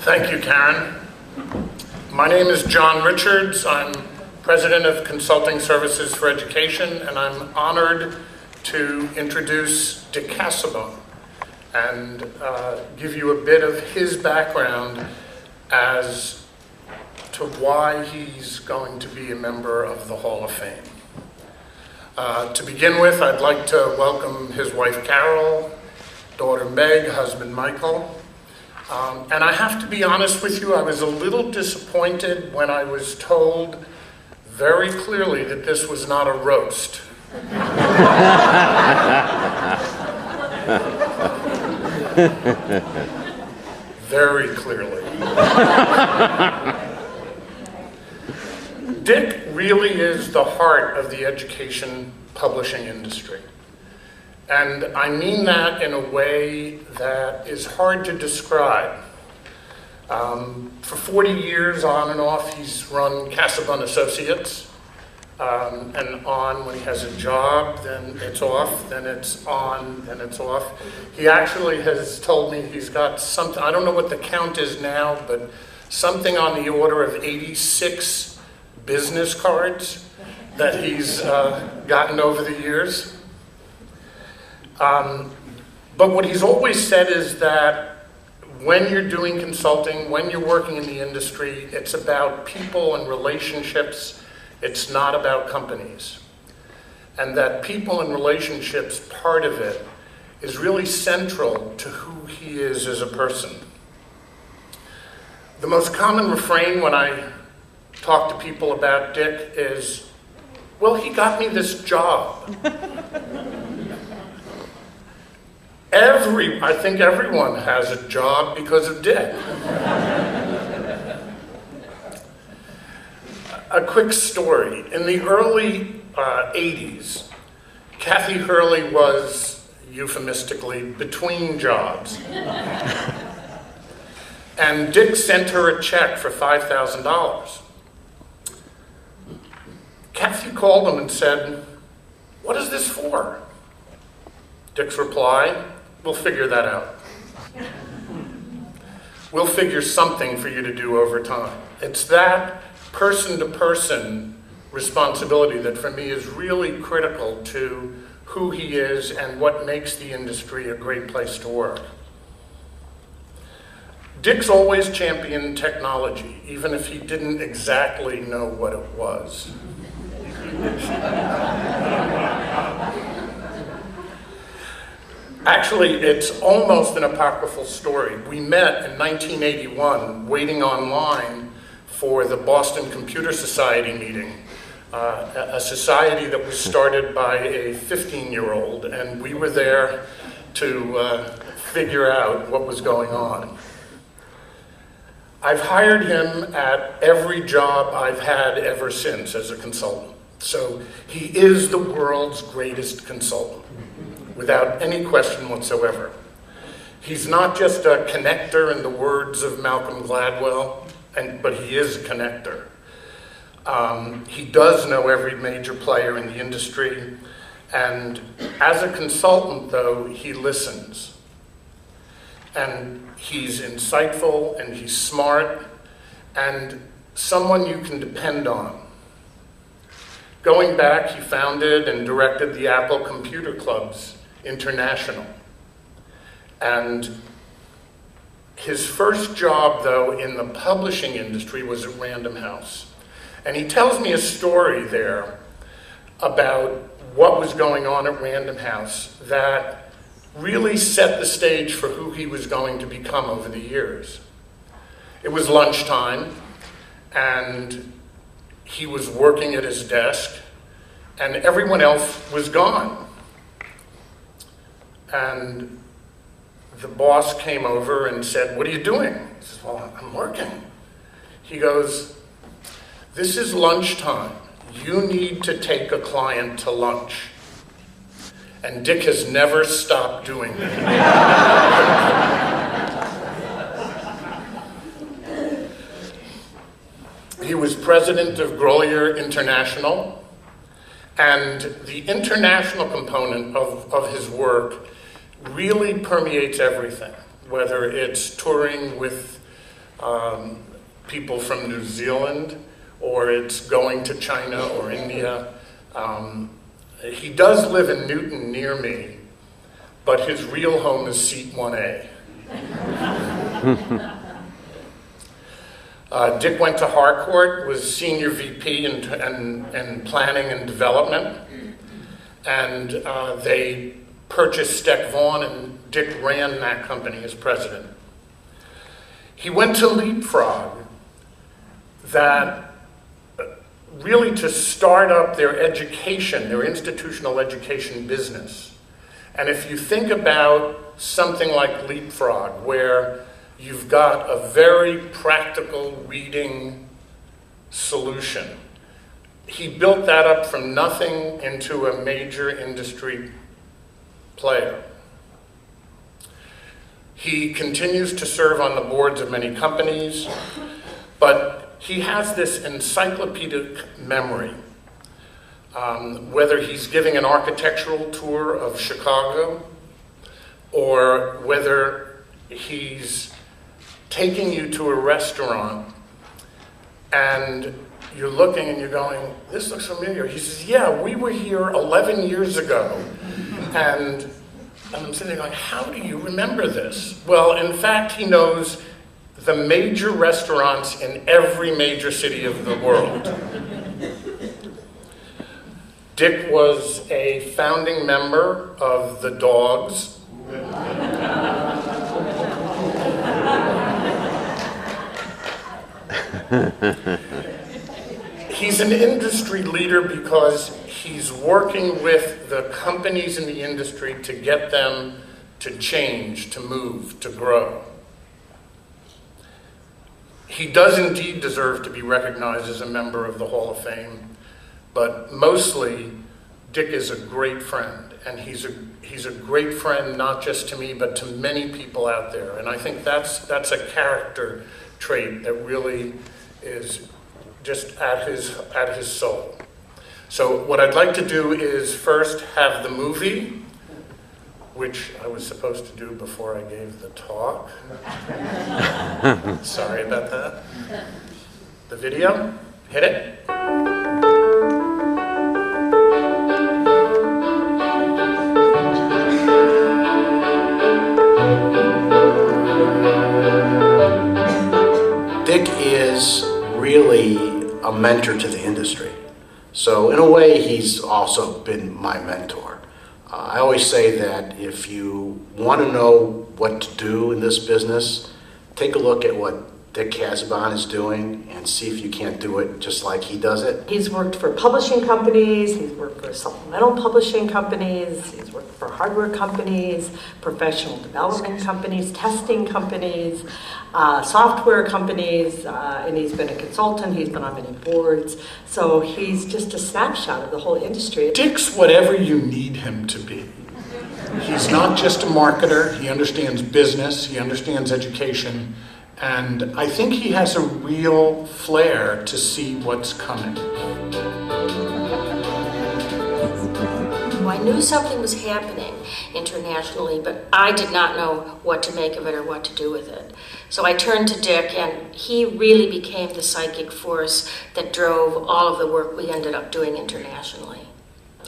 Thank you, Karen. My name is John Richards. I'm President of Consulting Services for Education, and I'm honored to introduce Dick Casabonne and give you a bit of his background as to why he's going to be a member of the Hall of Fame. To begin with, I'd like to welcome his wife Carol, daughter Meg, husband Michael. And I have to be honest with you, I was a little disappointed when I was told very clearly that this was not a roast. Very clearly. Dick really is the heart of the education publishing industry. And I mean that in a way that is hard to describe. For 40 years, on and off, he's run Casabonne Associates. And on when he has a job, then it's off, then it's on, then it's off. He actually has told me he's got something, I don't know what the count is now, but something on the order of 86 business cards that he's gotten over the years. But what he's always said is that when you're doing consulting, when you're working in the industry, it's about people and relationships. It's not about companies. And that people and relationships part of it is really central to who he is as a person. The most common refrain when I talk to people about Dick is, well, he got me this job. I think everyone has a job because of Dick. A quick story. In the early 80s, Kathy Hurley was, euphemistically, between jobs. And Dick sent her a check for $5,000. Kathy called him and said, "What is this for?" Dick's reply, "We'll figure that out. We'll figure something for you to do over time." It's that person-to-person responsibility that for me is really critical to who he is and what makes the industry a great place to work. Dick's always championed technology, even if he didn't exactly know what it was. Actually, it's almost an apocryphal story. We met in 1981, waiting online for the Boston Computer Society meeting, a society that was started by a 15-year-old, and we were there to figure out what was going on. I've hired him at every job I've had ever since as a consultant. So he is the world's greatest consultant, without any question whatsoever. He's not just a connector in the words of Malcolm Gladwell, but he is a connector. He does know every major player in the industry, and as a consultant, though, he listens. And he's insightful, and he's smart, and someone you can depend on. Going back, he founded and directed the Apple Computer Clubs International. And his first job, though, in the publishing industry was at Random House. And he tells me a story there about what was going on at Random House that really set the stage for who he was going to become over the years. It was lunchtime, and he was working at his desk, and everyone else was gone. And the boss came over and said, "What are you doing?" He says, "Well, I'm working." He goes, "This is lunchtime. You need to take a client to lunch." And Dick has never stopped doing that. He was president of Grolier International, and the international component of his work really permeates everything, whether it's touring with people from New Zealand, or it's going to China or India. He does live in Newton near me, but his real home is Seat 1A. Dick went to Harcourt, was senior VP in planning and development, and they purchased Steck-Vaughn, and Dick ran that company as president. He went to LeapFrog, that really to start up their education, their institutional education business. And if you think about something like LeapFrog, where you've got a very practical reading solution, he built that up from nothing into a major industry player. He continues to serve on the boards of many companies, but he has this encyclopedic memory. Whether he's giving an architectural tour of Chicago, or whether he's taking you to a restaurant and you're looking and you're going, this looks familiar. He says, yeah, we were here 11 years ago. And I'm sitting there going, how do you remember this? Well, in fact, he knows the major restaurants in every major city of the world. Dick was a founding member of the Dogs. He's an industry leader because he's working with the companies in the industry to get them to change, to move, to grow. He does indeed deserve to be recognized as a member of the Hall of Fame, but mostly Dick is a great friend, and he's a great friend not just to me, but to many people out there. And I think that's a character trait that really is just at his soul. So what I'd like to do is first have the movie, which I was supposed to do before I gave the talk. Sorry about that. The video, hit it. Dick is really a mentor to the industry. So in a way, he's also been my mentor. I always say that if you want to know what to do in this business, take a look at what Dick Casabonne is doing and see if you can't do it just like he does it. He's worked for publishing companies, he's worked for supplemental publishing companies, he's worked for hardware companies, professional development companies, testing companies, software companies, and he's been a consultant, he's been on many boards. So he's just a snapshot of the whole industry. Dick's whatever you need him to be. He's not just a marketer, he understands business, he understands education, and I think he has a real flair to see what's coming. I knew something was happening internationally, but I did not know what to make of it or what to do with it. So I turned to Dick, and he really became the psychic force that drove all of the work we ended up doing internationally.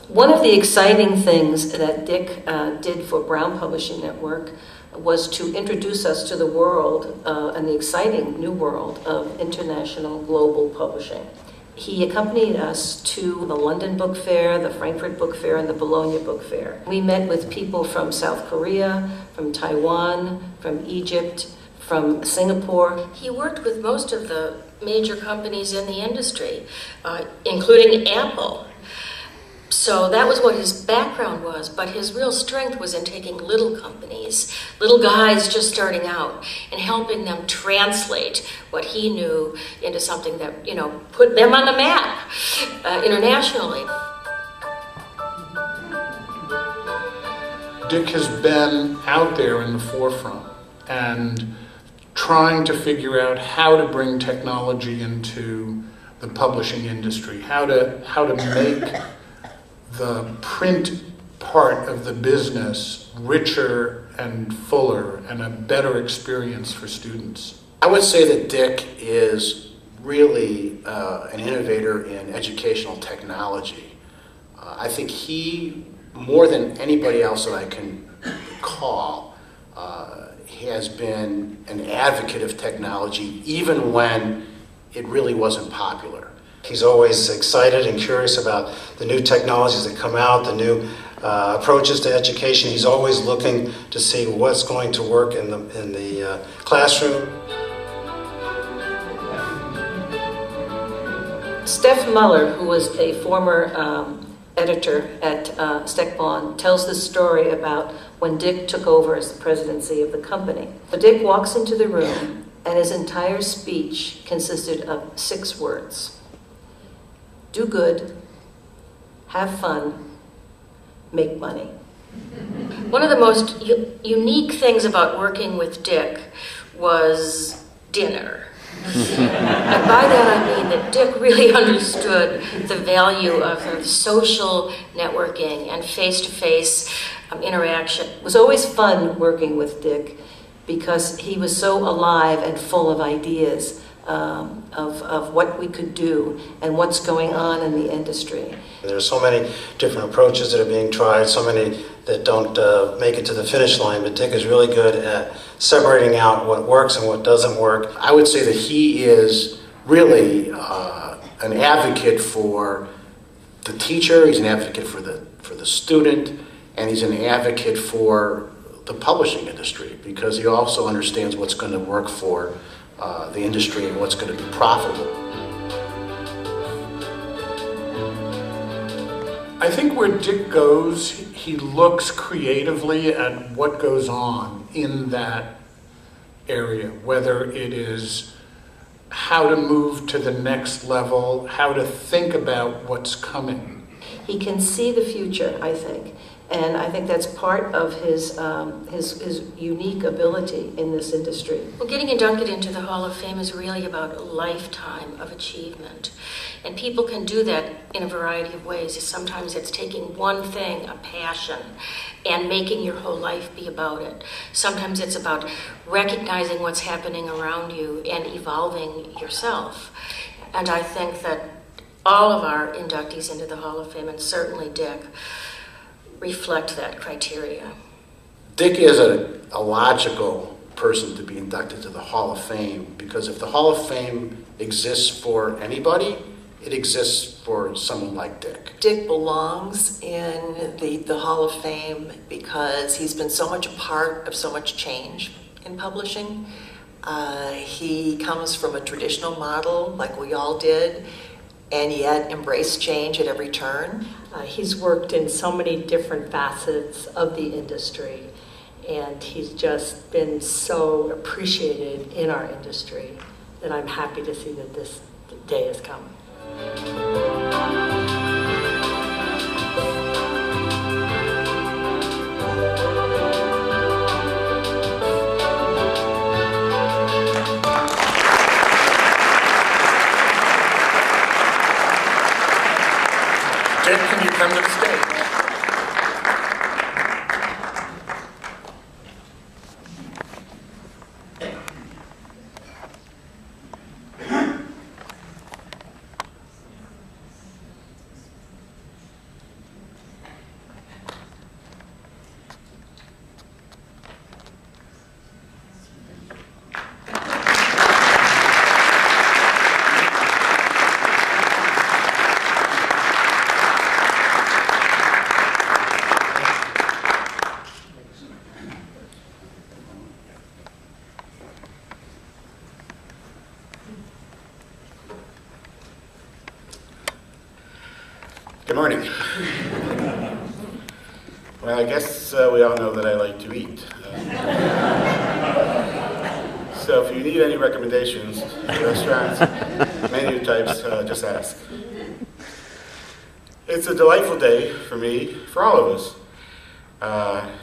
One of the exciting things that Dick did for Brown Publishing Network was to introduce us to the world and the exciting new world of international global publishing. He accompanied us to the London Book Fair, the Frankfurt Book Fair, and the Bologna Book Fair. We met with people from South Korea, from Taiwan, from Egypt, from Singapore. He worked with most of the major companies in the industry, including Apple. So that was what his background was, but his real strength was in taking little companies, little guys just starting out, and helping them translate what he knew into something that, put them on the map internationally. Dick has been out there in the forefront and trying to figure out how to bring technology into the publishing industry, how to make the print part of the business richer and fuller and a better experience for students. I would say that Dick is really an innovator in educational technology. I think he, more than anybody else that I can recall, has been an advocate of technology even when it really wasn't popular. He's always excited and curious about the new technologies that come out, the new approaches to education. He's always looking to see what's going to work in the classroom. Steph Muller, who was a former editor at Steck-Vaughn, tells this story about when Dick took over as the presidency of the company. So Dick walks into the room, and his entire speech consisted of 6 words. Do good, have fun, make money. One of the most unique things about working with Dick was dinner. And by that I mean that Dick really understood the value of sort of social networking and face-to-face interaction. It was always fun working with Dick because he was so alive and full of ideas of what we could do and what's going on in the industry. There's so many different approaches that are being tried, so many that don't make it to the finish line, but Dick is really good at separating out what works and what doesn't work. I would say that he is really an advocate for the teacher, he's an advocate for the student, and he's an advocate for the publishing industry because he also understands what's going to work for the industry and what's going to be profitable. I think where Dick goes, he looks creatively at what goes on in that area, whether it is how to move to the next level, how to think about what's coming. He can see the future, I think, and I think that's part of his unique ability in this industry. Well, getting inducted into the Hall of Fame is really about a lifetime of achievement. And people can do that in a variety of ways. Sometimes it's taking one thing, a passion, and making your whole life be about it. Sometimes it's about recognizing what's happening around you and evolving yourself. And I think that all of our inductees into the Hall of Fame, and certainly Dick, reflect that criteria. Dick is a logical person to be inducted to the Hall of Fame because if the Hall of Fame exists for anybody, it exists for someone like Dick. Dick belongs in the Hall of Fame because he's been so much a part of so much change in publishing. He comes from a traditional model like we all did, and yet embraced change at every turn. He's worked in so many different facets of the industry, and he's just been so appreciated in our industry that I'm happy to see that this day has come. Dick, can you come to the stage? Good morning. Well, I guess we all know that I like to eat. So if you need any recommendations, restaurants, menu types, just ask. It's a delightful day for me, for all of us.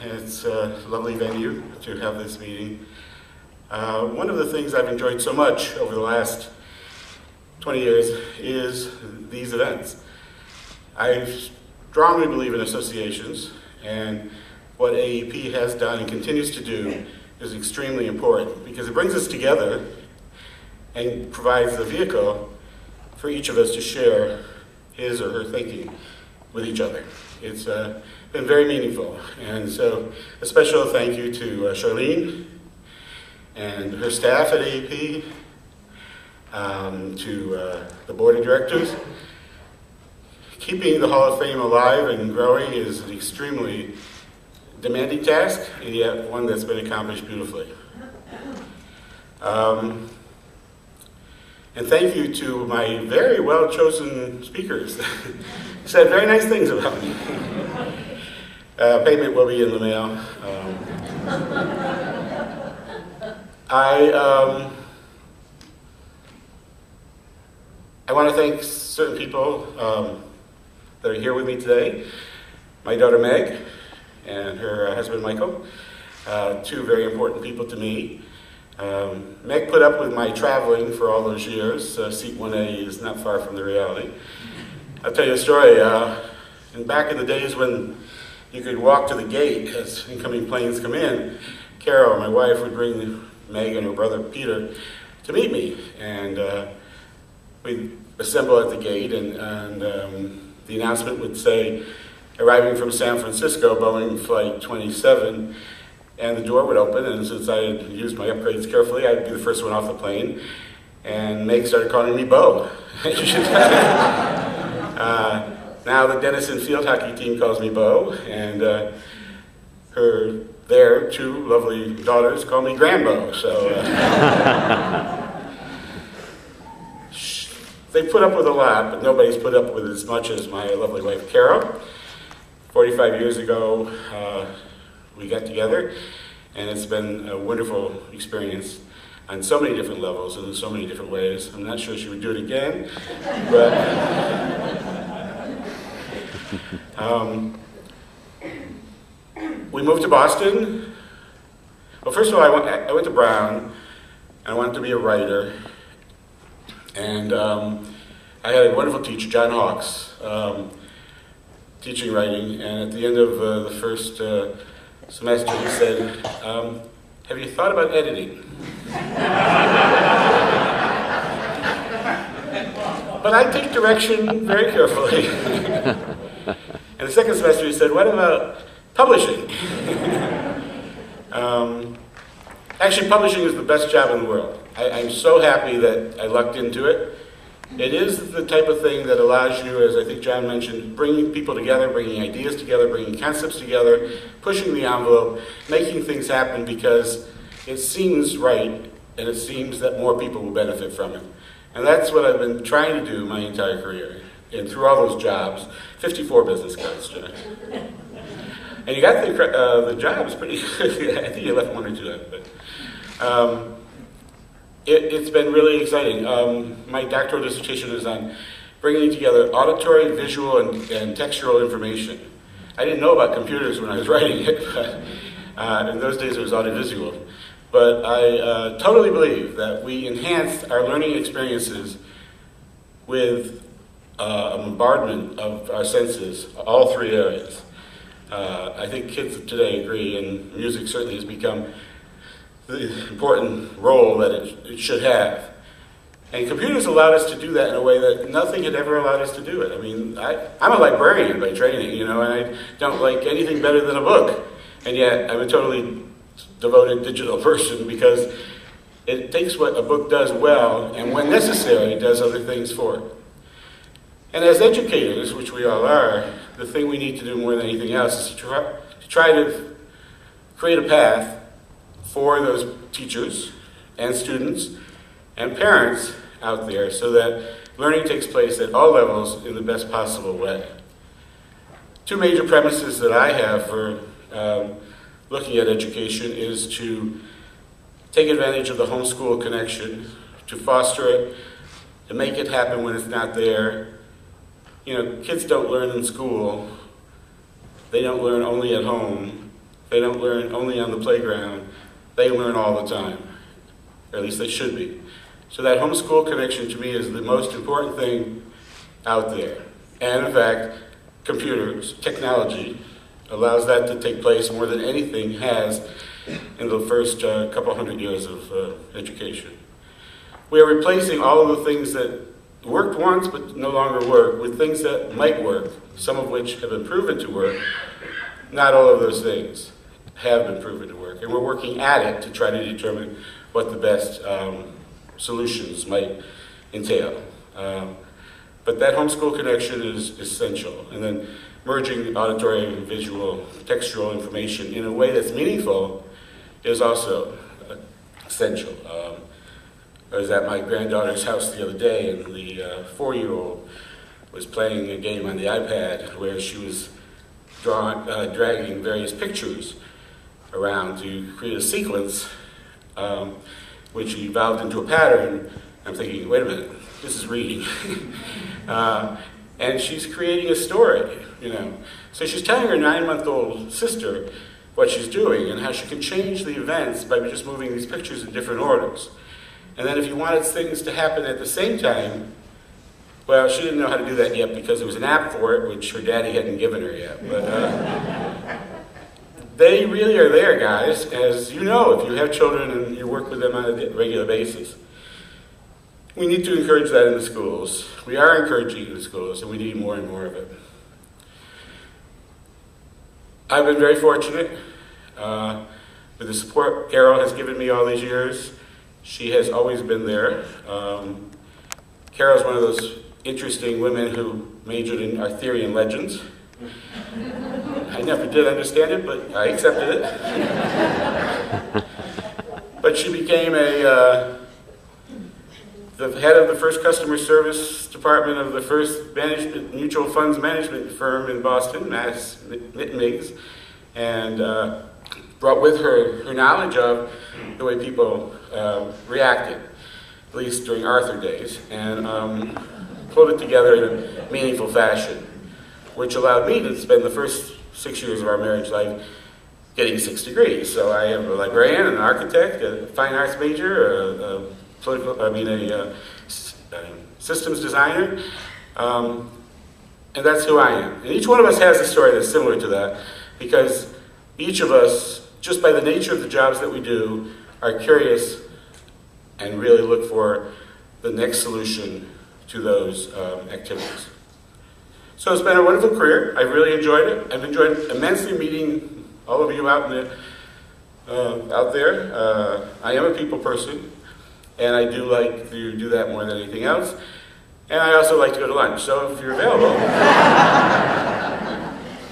It's a lovely venue to have this meeting. One of the things I've enjoyed so much over the last 20 years is these events. I strongly believe in associations, and what AEP has done and continues to do is extremely important because it brings us together and provides the vehicle for each of us to share his or her thinking with each other. It's been very meaningful. And so a special thank you to Charlene and her staff at AEP, to the board of directors. Keeping the Hall of Fame alive and growing is an extremely demanding task, and yet one that's been accomplished beautifully. And thank you to my very well-chosen speakers. Said very nice things about me. Payment will be in the mail. I want to thank certain people that are here with me today. My daughter Meg and her husband Michael, two very important people to me. Meg put up with my traveling for all those years. Seat 1A is not far from the reality. I'll tell you a story. Back in the days when you could walk to the gate as incoming planes come in, Carol, my wife, would bring Meg and her brother Peter to meet me. And we'd assemble at the gate, and the announcement would say, arriving from San Francisco, Boeing Flight 27, and the door would open, and since I had used my upgrades carefully, I'd be the first one off the plane, and Meg started calling me Bo. Now the Denison field hockey team calls me Bo, and their two lovely daughters call me Grambo. So they put up with a lot, but nobody's put up with as much as my lovely wife Carol. 45 years ago, we got together, and it's been a wonderful experience on so many different levels and in so many different ways. I'm not sure she would do it again, but we moved to Boston. Well, first of all, I went to Brown, and I wanted to be a writer, and I had a wonderful teacher, John Hawkes, teaching writing, and at the end of the first semester he said, have you thought about editing? But I take direction very carefully. And the second semester he said, what about publishing? Actually, publishing is the best job in the world. I'm so happy that I lucked into it. It is the type of thing that allows you, as I think John mentioned, bringing people together, bringing ideas together, bringing concepts together, pushing the envelope, making things happen because it seems right and it seems that more people will benefit from it. And that's what I've been trying to do my entire career. And through all those jobs, 54 business cards, John. And you got the jobs pretty good. I think you left one or two out, but it's been really exciting. My doctoral dissertation is on bringing together auditory, visual, and textual information. I didn't know about computers when I was writing it, but in those days it was audiovisual. But I totally believe that we enhanced our learning experiences with a bombardment of our senses, all three areas. I think kids today agree, and music certainly has become the important role that it should have. And computers allowed us to do that in a way that nothing had ever allowed us to do it. I mean, I'm a librarian by training, and I don't like anything better than a book. And yet, I'm a totally devoted digital person because it takes what a book does well, and when necessary, does other things for it. And as educators, which we all are, the thing we need to do more than anything else is to try to create a path for those teachers and students and parents out there so that learning takes place at all levels in the best possible way. Two major premises that I have for looking at education is to take advantage of the homeschool connection, to foster it, to make it happen when it's not there. Kids don't learn in school. They don't learn only at home. They don't learn only on the playground. They learn all the time, or at least they should be. So that homeschool connection to me is the most important thing out there. And in fact, computers, technology, allows that to take place more than anything has in the first couple hundred years of education. We are replacing all of the things that worked once but no longer work with things that might work, some of which have been proven to work. Not all of those things have been proven to work, and we're working at it to try to determine what the best solutions might entail. But that homeschool connection is essential, and then merging auditory and visual textual information in a way that's meaningful is also essential. I was at my granddaughter's house the other day, and the 4-year-old was playing a game on the iPad where she was dragging various pictures around to create a sequence, which evolved into a pattern. I'm thinking, wait a minute, this is reading. And she's creating a story, you know. So she's telling her 9-month-old sister what she's doing and how she can change the events by just moving these pictures in different orders. And then if you wanted things to happen at the same time, well, she didn't know how to do that yet because there was an app for it, which her daddy hadn't given her yet. But they really are there, guys, as you know, if you have children and you work with them on a regular basis. We need to encourage that in the schools. We are encouraging it in the schools, and we need more and more of it. I've been very fortunate with the support Carol has given me all these years. She has always been there. Carol's one of those interesting women who majored in Arthurian legends. I never did understand it, but I accepted it. But she became the head of the first customer service department of the first mutual funds management firm in Boston, Mass Miggs, and brought with her knowledge of the way people reacted, at least during Arthur days, and pulled it together in a meaningful fashion, which allowed me to spend the first 6 years of our marriage life getting 6 degrees. So I am a librarian, an architect, a fine arts major, a systems designer, and that's who I am. And each one of us has a story that's similar to that, because each of us, just by the nature of the jobs that we do, are curious and really look for the next solution to those activities. So it's been a wonderful career. I've really enjoyed it. I've enjoyed immensely meeting all of you out there. I am a people person, and I do like to do that more than anything else. And I also like to go to lunch. So if you're available,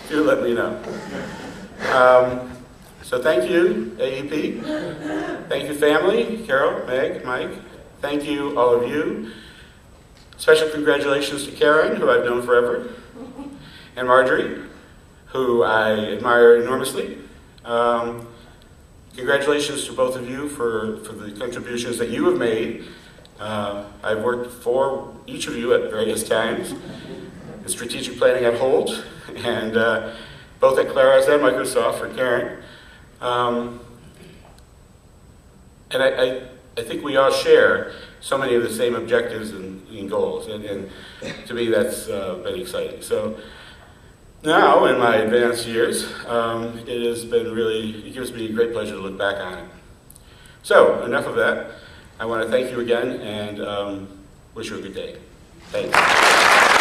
do let me know. So thank you, AEP. Thank you, family, Carol, Meg, Mike. Thank you, all of you. Special congratulations to Karen, who I've known forever, and Marjorie, who I admire enormously. Congratulations to both of you for the contributions that you have made. I've worked for each of you at various times in strategic planning at Holt, and both at Claros and Microsoft for Karen. And I think we all share so many of the same objectives and goals, and to me that's been exciting. So now, in my advanced years, it gives me great pleasure to look back on it. So, enough of that. I want to thank you again and wish you a good day. Thanks.